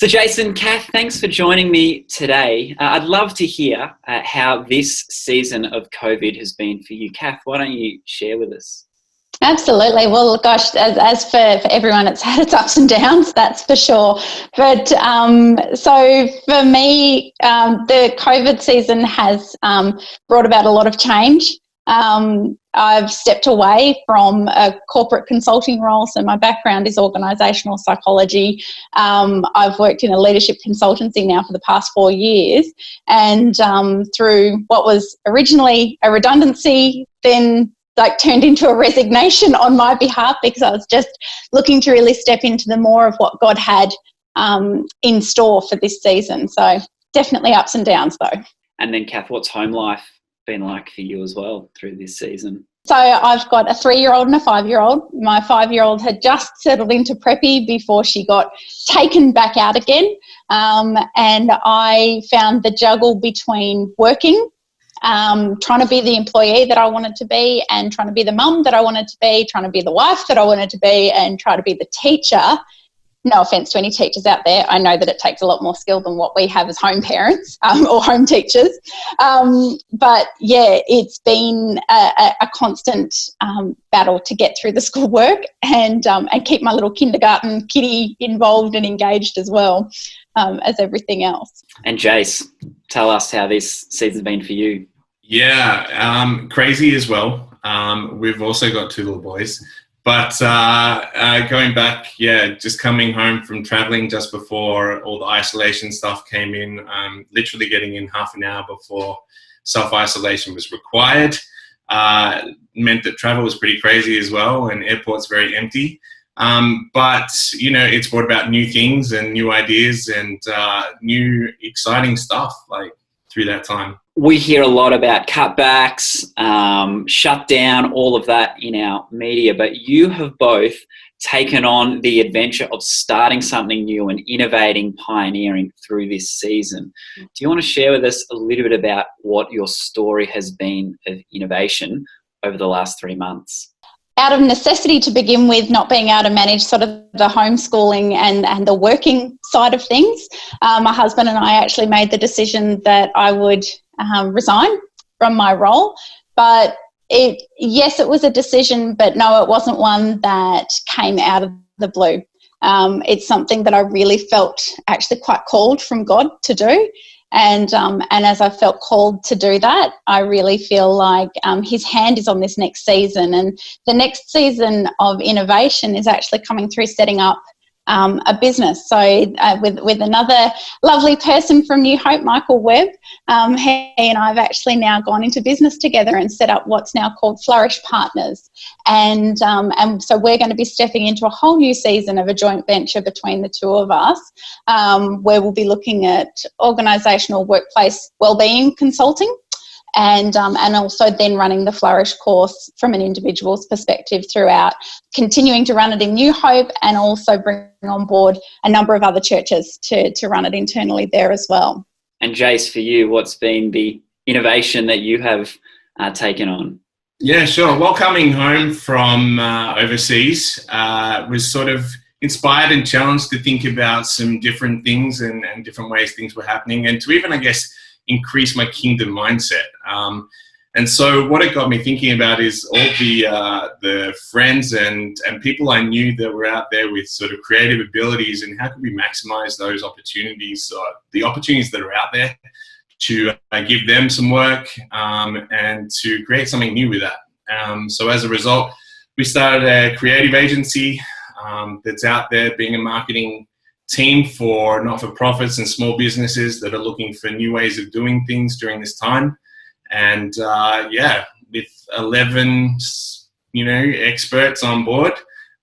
So Jason, Cath, thanks for joining me today. I'd love to hear how this season of COVID has been for you. Cath, why don't you share with us? Absolutely. Well, gosh, as for everyone, it's had its ups and downs, that's for sure. But so for me, the COVID season has brought about a lot of change. I've stepped away from a corporate consulting role, so my background is organisational psychology. I've worked in a leadership consultancy now for the past 4 years, and through what was originally a redundancy, then turned into a resignation on my behalf, because I was just looking to really step into the more of what God had in store for this season. So definitely ups and downs though. And then Cath, what's home life been like for you as well through this season? So I've got a 3-year-old and a 5-year-old. My 5-year-old had just settled into preppy before she got taken back out again. And I found the juggle between working, trying to be the employee that I wanted to be, and trying to be the mum that I wanted to be, trying to be the wife that I wanted to be, and try to be the teacher. No offence to any teachers out there. I know that it takes a lot more skill than what we have as home parents or home teachers. But yeah, it's been a constant battle to get through the schoolwork and keep my little kindergarten kitty involved and engaged as well as everything else. And Jase, tell us how this season's been for you. Yeah, crazy as well. We've also got 2 little boys. But going back, just coming home from traveling just before all the isolation stuff came in, literally getting in half an hour before self-isolation was required, meant that travel was pretty crazy as well, and airports very empty. But, it's brought about new things and new ideas and new exciting stuff through that time. We hear a lot about cutbacks, shutdown, all of that in our media, but you have both taken on the adventure of starting something new and innovating, pioneering through this season. Do you want to share with us a little bit about what your story has been of innovation over the last 3 months? Out of necessity to begin with, not being able to manage sort of the homeschooling and the working side of things, my husband and I actually made the decision that I would resign from my role. But yes, it was a decision, but no, it wasn't one that came out of the blue. It's something that I really felt actually quite called from God to do. And as I felt called to do that, I really feel like his hand is on this next season. And the next season of innovation is actually coming through setting up a business. So with another lovely person from NewHope, Michael Webb, he and I have actually now gone into business together and set up what's now called Flourish Partners. And so we're going to be stepping into a whole new season of a joint venture between the 2 of us, where we'll be looking at organisational workplace wellbeing consulting. And also then running the Flourish course from an individual's perspective throughout, continuing to run it in NewHope and also bring on board a number of other churches to run it internally there as well. And Jase, for you, what's been the innovation that you have taken on? Yeah, sure. Well, coming home from overseas was sort of inspired and challenged to think about some different things and different ways things were happening, and to even, I guess, increase my kingdom mindset. And so what it got me thinking about is all the friends and people I knew that were out there with sort of creative abilities, and how could we maximize those opportunities, the opportunities that are out there, to give them some work and to create something new with that. So as a result, we started a creative agency that's out there being a marketing team for not-for-profits and small businesses that are looking for new ways of doing things during this time. And with 11, experts on board,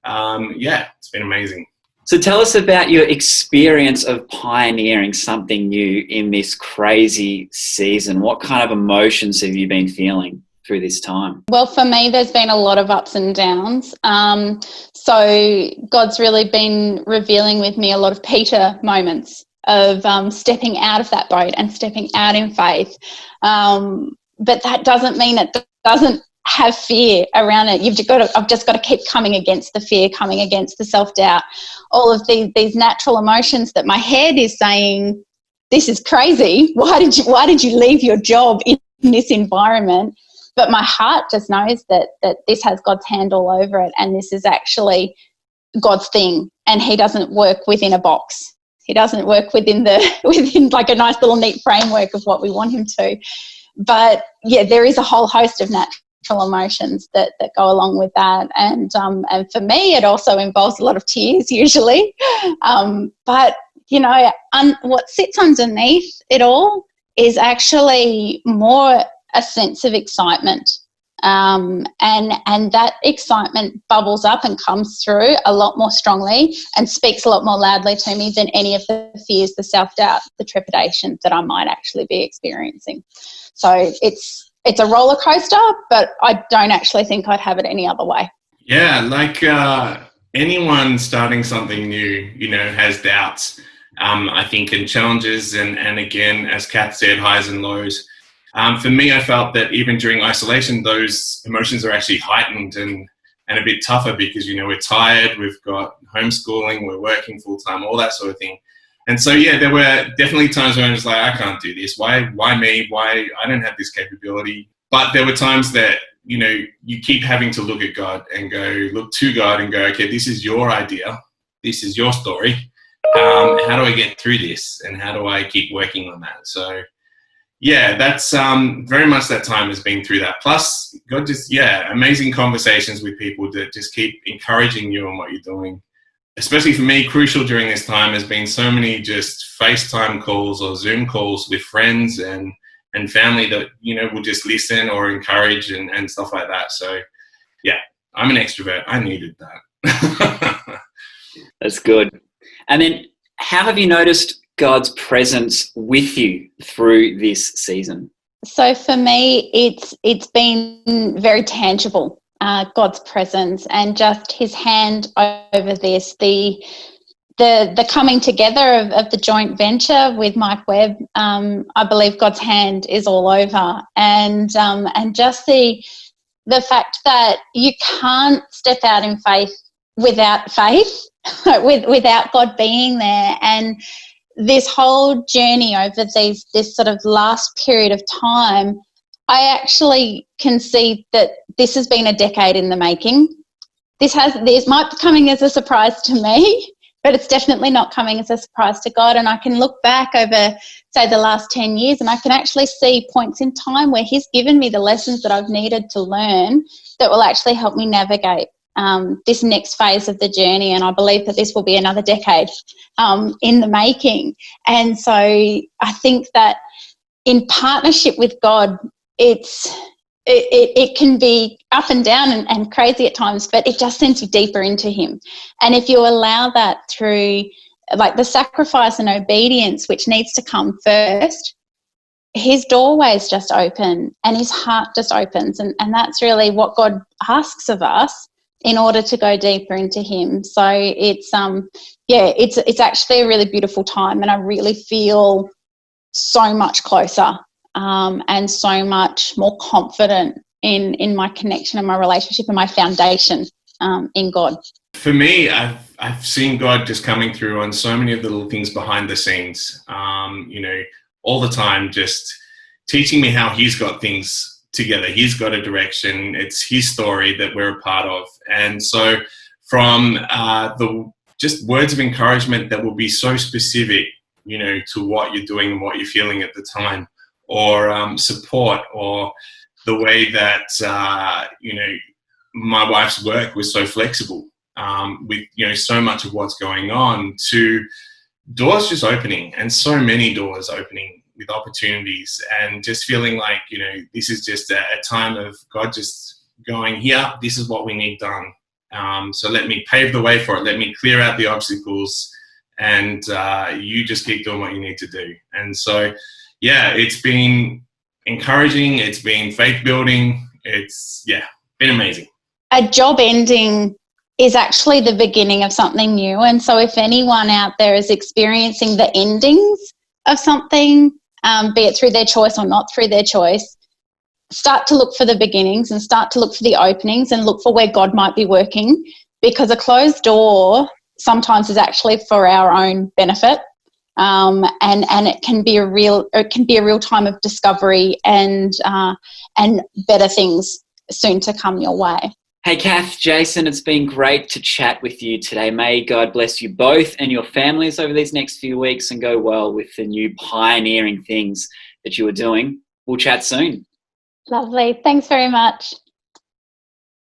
it's been amazing. So tell us about your experience of pioneering something new in this crazy season. What kind of emotions have you been feeling through this time? Well, for me, there's been a lot of ups and downs. So God's really been revealing with me a lot of Peter moments of stepping out of that boat and stepping out in faith. But that doesn't mean it doesn't have fear around it. I've just got to keep coming against the fear, coming against the self-doubt, all of these natural emotions that my head is saying, this is crazy. Why did you leave your job in this environment? But my heart just knows that this has God's hand all over it, and this is actually God's thing, and he doesn't work within a box. He doesn't work within like a nice little neat framework of what we want him to. But yeah, there is a whole host of natural emotions that go along with that. And for me, it also involves a lot of tears usually. But, you know, what sits underneath it all is actually more a sense of excitement. And that excitement bubbles up and comes through a lot more strongly and speaks a lot more loudly to me than any of the fears, the self-doubt, the trepidation that I might actually be experiencing. So it's a roller coaster, but I don't actually think I'd have it any other way. Yeah, like anyone starting something new, you know, has doubts, I think, and challenges, and again, as Cath said, highs and lows. For me, I felt that even during isolation, those emotions are actually heightened and a bit tougher because, you know, we're tired, we've got homeschooling, we're working full time, all that sort of thing. And so, yeah, there were definitely times when I was like, I can't do this. Why me? Why I don't have this capability? But there were times that, you know, you keep having to look at God and look to God and go, okay, this is your idea. This is your story. How do I get through this? And how do I keep working on that? So, yeah, that's very much that time has been through that. Plus, God just, amazing conversations with people that just keep encouraging you on what you're doing. Especially for me, crucial during this time has been so many just FaceTime calls or Zoom calls with friends and family that, you know, will just listen or encourage and stuff like that. So, yeah, I'm an extrovert. I needed that. That's good. And then how have you noticed God's presence with you through this season? So for me, it's been very tangible, God's presence and just his hand over this. The coming together of the joint venture with Mike Webb, I believe God's hand is all over. And just the fact that you can't step out in faith without faith, without God being there. And this whole journey over this sort of last period of time, I actually can see that this has been a decade in the making. This might be coming as a surprise to me, but it's definitely not coming as a surprise to God. And I can look back over, say, the last 10 years, and I can actually see points in time where he's given me the lessons that I've needed to learn that will actually help me navigate this next phase of the journey. And I believe that this will be another decade in the making. And so I think that in partnership with God, it can be up and down and crazy at times, but it just sends you deeper into him. And if you allow that through like the sacrifice and obedience, which needs to come first, his doorways just open and his heart just opens. And that's really what God asks of us in order to go deeper into him. So it's actually a really beautiful time, and I really feel so much closer and so much more confident in my connection and my relationship and my foundation in God. For me, I've seen God just coming through on so many of the little things behind the scenes, you know, all the time, just teaching me how he's got things together. He's got a direction. It's his story that we're a part of. And so from the just words of encouragement that will be so specific, you know, to what you're doing and what you're feeling at the time, or support, or the way that, you know, my wife's work was so flexible with, you know, so much of what's going on, to doors just opening, and so many doors opening with opportunities, and just feeling like, you know, this is just a time of God just going, here, this is what we need done. So let me pave the way for it. Let me clear out the obstacles, and you just keep doing what you need to do. And so, yeah, it's been encouraging. It's been faith building. It's, been amazing. A job ending is actually the beginning of something new. And so if anyone out there is experiencing the endings of something, be it through their choice or not through their choice, start to look for the beginnings and start to look for the openings and look for where God might be working, because a closed door sometimes is actually for our own benefit. And it can be a real time of discovery and better things soon to come your way. Hey, Cath, Jason, it's been great to chat with you today. May God bless you both and your families over these next few weeks and go well with the new pioneering things that you are doing. We'll chat soon. Lovely. Thanks very much.